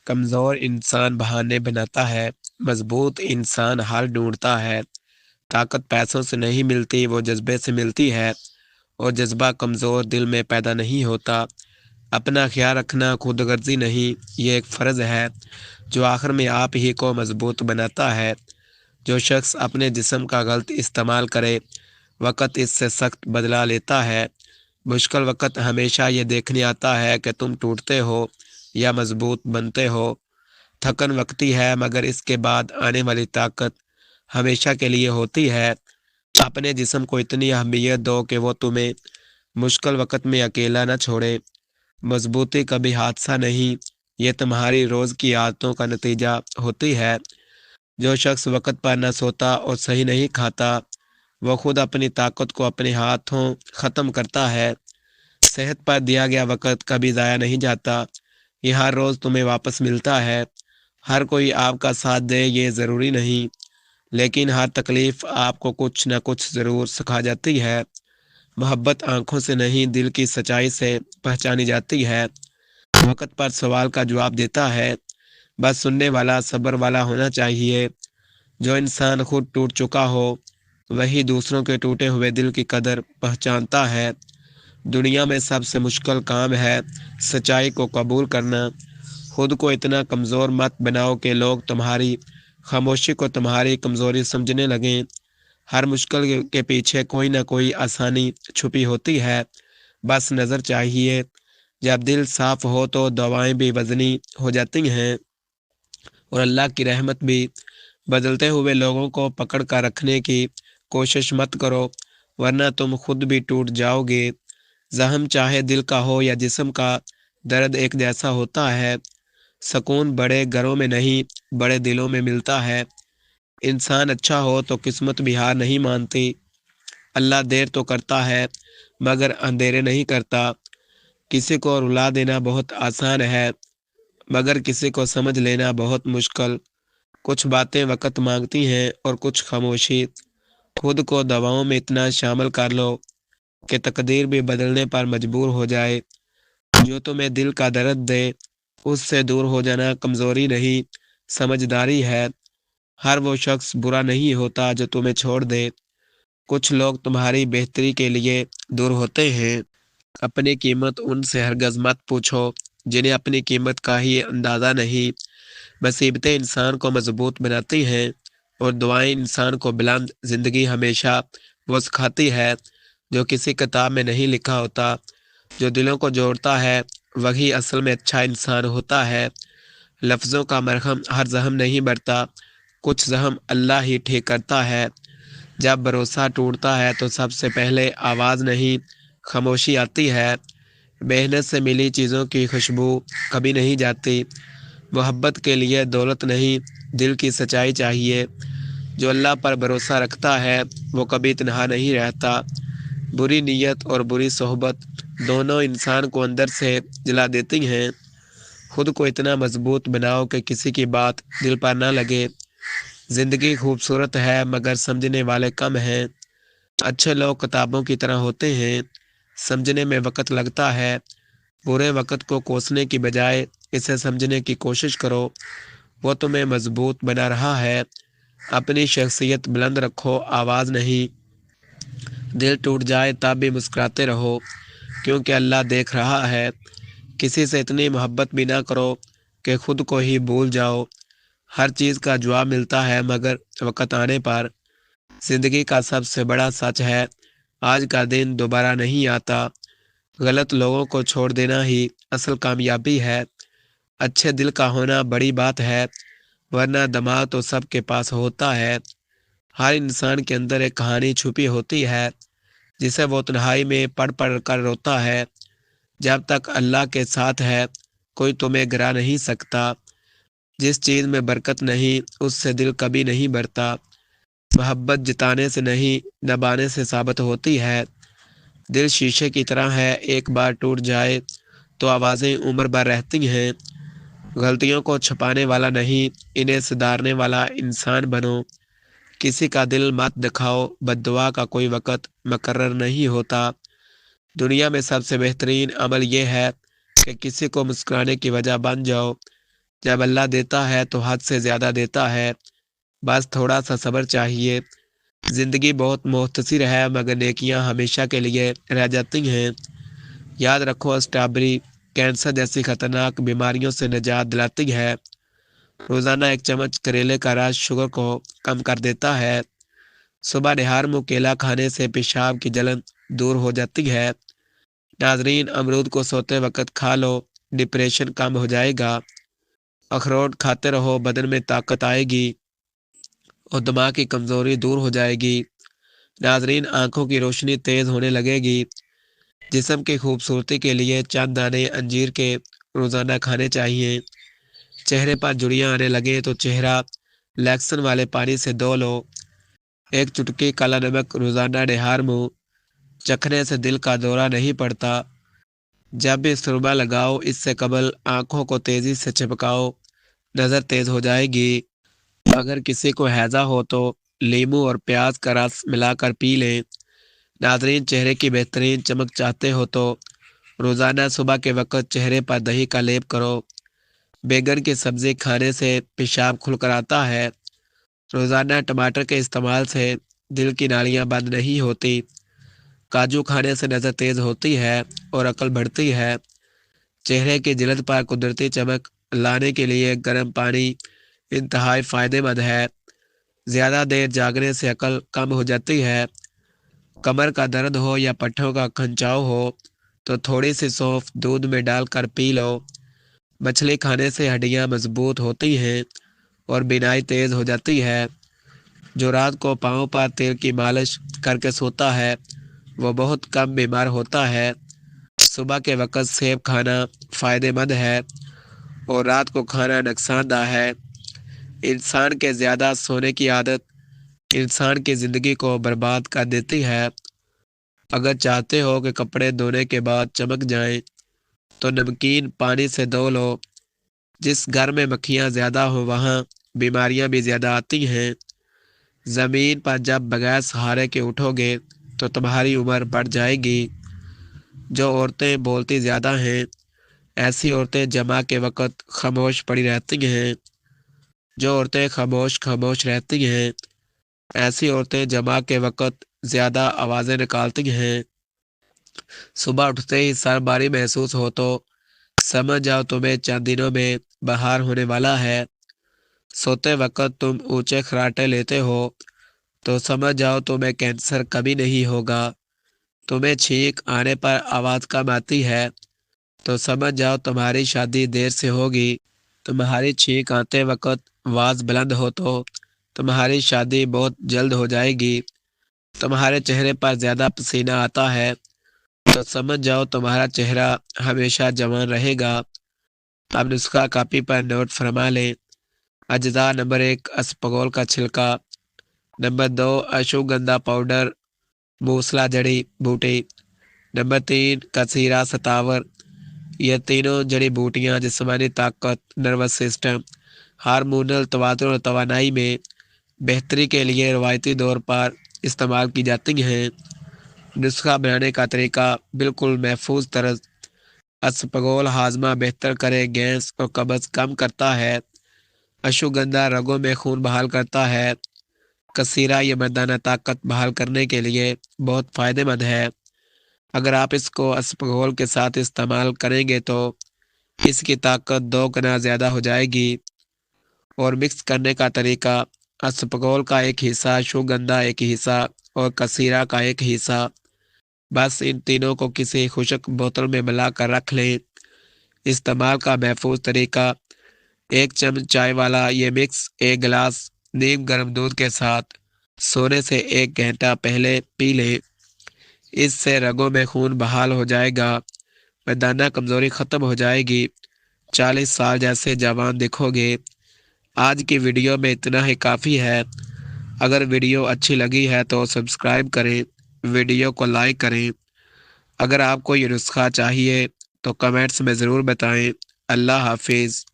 کمزور انسان بہانے بناتا ہے، مضبوط انسان حل ڈھونڈتا ہے۔ طاقت پیسوں سے نہیں ملتی، وہ جذبے سے ملتی ہے، اور جذبہ کمزور دل میں پیدا نہیں ہوتا۔ اپنا خیال رکھنا خود غرضی نہیں، یہ ایک فرض ہے جو آخر میں آپ ہی کو مضبوط بناتا ہے۔ جو شخص اپنے جسم کا غلط استعمال کرے، وقت اس سے سخت بدلہ لیتا ہے۔ مشکل وقت ہمیشہ یہ دیکھنے آتا ہے کہ تم ٹوٹتے ہو یا مضبوط بنتے ہو۔ تھکن وقتی ہے، مگر اس کے بعد آنے والی طاقت ہمیشہ کے لیے ہوتی ہے۔ اپنے جسم کو اتنی اہمیت دو کہ وہ تمہیں مشکل وقت میں اکیلا نہ چھوڑے۔ مضبوطی کبھی حادثہ نہیں، یہ تمہاری روز کی عادتوں کا نتیجہ ہوتی ہے۔ جو شخص وقت پر نہ سوتا اور صحیح نہیں کھاتا، وہ خود اپنی طاقت کو اپنے ہاتھوں ختم کرتا ہے۔ صحت پر دیا گیا وقت کبھی ضائع نہیں جاتا، یہ ہر روز تمہیں واپس ملتا ہے۔ ہر کوئی آپ کا ساتھ دے یہ ضروری نہیں، لیکن ہر تکلیف آپ کو کچھ نہ کچھ ضرور سکھا جاتی ہے۔ محبت آنکھوں سے نہیں، دل کی سچائی سے پہچانی جاتی ہے۔ وقت پر سوال کا جواب دیتا ہے، بس سننے والا صبر والا ہونا چاہیے۔ جو انسان خود ٹوٹ چکا ہو، وہی دوسروں کے ٹوٹے ہوئے دل کی قدر پہچانتا ہے۔ دنیا میں سب سے مشکل کام ہے سچائی کو قبول کرنا۔ خود کو اتنا کمزور مت بناؤ کہ لوگ تمہاری خاموشی کو تمہاری کمزوری سمجھنے لگیں۔ ہر مشکل کے پیچھے کوئی نہ کوئی آسانی چھپی ہوتی ہے، بس نظر چاہیے۔ جب دل صاف ہو تو دعائیں بھی وزنی ہو جاتی ہیں، اور اللہ کی رحمت بھی۔ بدلتے ہوئے لوگوں کو پکڑ کر رکھنے کی کوشش مت کرو، ورنہ تم خود بھی ٹوٹ جاؤ گے۔ زخم چاہے دل کا ہو یا جسم کا، درد ایک جیسا ہوتا ہے۔ سکون بڑے گھروں میں نہیں، بڑے دلوں میں ملتا ہے۔ انسان اچھا ہو تو قسمت بھی ہار نہیں مانتی۔ اللہ دیر تو کرتا ہے، مگر اندھیرے نہیں کرتا۔ کسی کو رلا دینا بہت آسان ہے، مگر کسی کو سمجھ لینا بہت مشکل۔ کچھ باتیں وقت مانگتی ہیں اور کچھ خاموشی۔ خود کو دواؤں میں اتنا شامل کر لو کہ تقدیر بھی بدلنے پر مجبور ہو جائے۔ جو تمہیں دل کا درد دے، اس سے دور ہو جانا کمزوری نہیں، سمجھداری ہے۔ ہر وہ شخص برا نہیں ہوتا جو تمہیں چھوڑ دے۔ کچھ لوگ تمہاری بہتری کے لیے دور ہوتے ہیں۔ اپنی قیمت ان سے ہرگز مت پوچھو جنہیں اپنی قیمت کا ہی اندازہ نہیں۔ مصیبتیں انسان کو مضبوط بناتی ہیں، اور دعائیں انسان کو بلند زندگی ہمیشہ وہ سکھاتی ہے جو کسی کتاب میں نہیں لکھا ہوتا۔ جو دلوں کو جوڑتا ہے وہی اصل میں اچھا انسان ہوتا ہے۔ لفظوں کا مرہم ہر زخم نہیں بھرتا، کچھ زخم اللہ ہی ٹھیک کرتا ہے۔ جب بھروسہ ٹوٹتا ہے تو سب سے پہلے آواز نہیں، خاموشی آتی ہے۔ محنت سے ملی چیزوں کی خوشبو کبھی نہیں جاتی۔ محبت کے لیے دولت نہیں، دل کی سچائی چاہیے۔ جو اللہ پر بھروسہ رکھتا ہے وہ کبھی تنہا نہیں رہتا۔ بری نیت اور بری صحبت دونوں انسان کو اندر سے جلا دیتی ہیں۔ خود کو اتنا مضبوط بناؤ کہ کسی کی بات دل پر نہ لگے۔ زندگی خوبصورت ہے، مگر سمجھنے والے کم ہیں۔ اچھے لوگ کتابوں کی طرح ہوتے ہیں، سمجھنے میں وقت لگتا ہے۔ برے وقت کو کوسنے کی بجائے اسے سمجھنے کی کوشش کرو، وہ تمہیں مضبوط بنا رہا ہے۔ اپنی شخصیت بلند رکھو، آواز نہیں۔ دل ٹوٹ جائے تب بھی مسکراتے رہو، کیونکہ اللہ دیکھ رہا ہے۔ کسی سے اتنی محبت بھی نہ کرو کہ خود کو ہی بھول جاؤ۔ ہر چیز کا جواب ملتا ہے، مگر وقت آنے پر۔ زندگی کا سب سے بڑا سچ ہے، آج کا دن دوبارہ نہیں آتا۔ غلط لوگوں کو چھوڑ دینا ہی اصل کامیابی ہے۔ اچھے دل کا ہونا بڑی بات ہے، ورنہ دماغ تو سب کے پاس ہوتا ہے۔ ہر انسان کے اندر ایک کہانی چھپی ہوتی ہے جسے وہ تنہائی میں پڑھ پڑھ کر روتا ہے۔ جب تک اللہ کے ساتھ ہے کوئی تمہیں گرا نہیں سکتا۔ جس چیز میں برکت نہیں اس سے دل کبھی نہیں بھرتا۔ محبت جتانے سے نہیں نبھانے سے ثابت ہوتی ہے۔ دل شیشے کی طرح ہے، ایک بار ٹوٹ جائے تو آوازیں عمر بھر رہتی ہیں۔ غلطیوں کو چھپانے والا نہیں، انہیں سدھارنے والا انسان بنو۔ کسی کا دل مت دکھاؤ، بد دعا کا کوئی وقت مقرر نہیں ہوتا۔ دنیا میں سب سے بہترین عمل یہ ہے کہ کسی کو مسکرانے کی وجہ بن جاؤ۔ جب اللہ دیتا ہے تو حد سے زیادہ دیتا ہے، بس تھوڑا سا صبر چاہیے۔ زندگی بہت مختصر ہے مگر نیکیاں ہمیشہ کے لیے رہ جاتی ہیں۔ یاد رکھو، اسٹرابری کینسر جیسی خطرناک بیماریوں سے نجات دلاتی ہے۔ روزانہ ایک چمچ کریلے کا رس شوگر کو کم کر دیتا ہے۔ صبح نہار منہ کیلا کھانے سے پیشاب کی جلن دور ہو جاتی ہے۔ ناظرین، امرود کو سوتے وقت کھا لو، ڈپریشن کم ہو جائے گا۔ اخروٹ کھاتے رہو، بدن میں طاقت آئے گی اور دماغ کی کمزوری دور ہو جائے گی۔ ناظرین، آنکھوں کی روشنی تیز ہونے لگے گی۔ جسم کی خوبصورتی کے لیے چند دانے انجیر کے روزانہ کھانے چاہیے۔ چہرے پر جھریاں آنے لگے تو چہرہ لیکسن والے پانی سے دھو لو۔ ایک چٹکی کالا نمک روزانہ نہار منہ چکھنے سے دل کا دورہ نہیں پڑتا۔ جب بھی سرما لگاؤ، اس سے قبل آنکھوں کو تیزی سے چپکاؤ، نظر تیز ہو جائے گی۔ اگر کسی کو ہیضہ ہو تو لیموں اور پیاز کا رس ملا کر پی لیں۔ ناظرین، چہرے کی بہترین چمک چاہتے ہو تو روزانہ صبح کے وقت چہرے پر دہی کا لیپ کرو۔ بیگن کی سبزی کھانے سے پیشاب کھل کر آتا ہے۔ روزانہ ٹماٹر کے استعمال سے دل کی نالیاں بند نہیں ہوتی۔ کاجو کھانے سے نظر تیز ہوتی ہے اور عقل بڑھتی ہے۔ چہرے کی جلد پر قدرتی چمک لانے کے لیے گرم پانی انتہائی فائدہ مند ہے۔ زیادہ دیر جاگنے سے عقل کم ہو جاتی ہے۔ کمر کا درد ہو یا پٹھوں کا کھنچاؤ ہو تو تھوڑی سی سونف دودھ میں ڈال کر پی لو۔ مچھلی کھانے سے ہڈیاں مضبوط ہوتی ہیں اور بینائی تیز ہو جاتی ہے۔ جو رات کو پاؤں پر تیل کی مالش کر کے سوتا ہے وہ بہت کم بیمار ہوتا ہے۔ صبح کے وقت سیب کھانا فائدہ مند ہے اور رات کو کھانا نقصان دہ ہے۔ انسان کے زیادہ سونے کی عادت انسان کی زندگی کو برباد کر دیتی ہے۔ اگر چاہتے ہو کہ کپڑے دھونے کے بعد چمک جائیں تو نمکین پانی سے دھو لو۔ جس گھر میں مکھیاں زیادہ ہو وہاں بیماریاں بھی زیادہ آتی ہیں۔ زمین پر جب بغیر سہارے کے اٹھو گے تو تمہاری عمر بڑھ جائے گی۔ جو عورتیں بولتی زیادہ ہیں ایسی عورتیں جمع کے وقت خاموش پڑی رہتی ہیں۔ جو عورتیں خاموش رہتی ہیں ایسی عورتیں جمع کے وقت زیادہ آوازیں نکالتی ہیں۔ صبح اٹھتے ہی سر باری محسوس ہو تو سمجھ جاؤ تمہیں چند دنوں میں بہار ہونے والا ہے۔ سوتے وقت تم اونچے خراٹے لیتے ہو تو سمجھ جاؤ تمہیں کینسر کبھی نہیں ہوگا۔ تمہیں چھینک آنے پر آواز کم آتی ہے تو سمجھ جاؤ تمہاری شادی دیر سے ہوگی۔ تمہاری چھینک آتے وقت آواز بلند ہو تو تمہاری شادی بہت جلد ہو جائے گی۔ تمہارے چہرے پر زیادہ پسینہ آتا ہے تو سمجھ جاؤ تمہارا چہرہ ہمیشہ جوان رہے گا۔ اب نسخہ کاپی پر نوٹ فرما لیں۔ اجزاء: نمبر 1 اسپغول کا چھلکا، نمبر 2 اشوگندھا پاؤڈر موسلا جڑی بوٹی، نمبر 3 کثیرہ ستاور۔ یہ تینوں جڑی بوٹیاں جسمانی طاقت، نروس سسٹم، ہارمونل توازن اور توانائی میں بہتری کے لیے روایتی طور پر استعمال کی جاتی ہیں۔ نسخہ بنانے کا طریقہ بالکل محفوظ طرز: اسپغول ہاضمہ بہتر کرے، گیس اور قبض کم کرتا ہے۔ اشوگندھا رگوں میں خون بحال کرتا ہے۔ کثیرہ یہ مردانہ طاقت بحال کرنے کے لیے بہت فائدہ مند ہے۔ اگر آپ اس کو اسپغول کے ساتھ استعمال کریں گے تو اس کی طاقت 2 گنا زیادہ ہو جائے گی۔ اور مکس کرنے کا طریقہ: اسپغول کا ایک حصہ، اشوگندھا ایک حصہ اور کثیرہ کا ایک حصہ۔ بس ان تینوں کو کسی خشک بوتل میں ملا کر رکھ لیں۔ استعمال کا محفوظ طریقہ: 1 چمچ چائے والا یہ مکس 1 گلاس نیم گرم دودھ کے ساتھ سونے سے 1 گھنٹہ پہلے پی لیں۔ اس سے رگوں میں خون بحال ہو جائے گا، مردانہ کمزوری ختم ہو جائے گی، 40 سال جیسے جوان دکھو گے۔ آج کی ویڈیو میں اتنا ہی کافی ہے۔ اگر ویڈیو اچھی لگی ہے تو سبسکرائب کریں، ویڈیو کو لائک کریں۔ اگر آپ کو یہ نسخہ چاہیے تو کمنٹس میں ضرور بتائیں۔ اللہ حافظ۔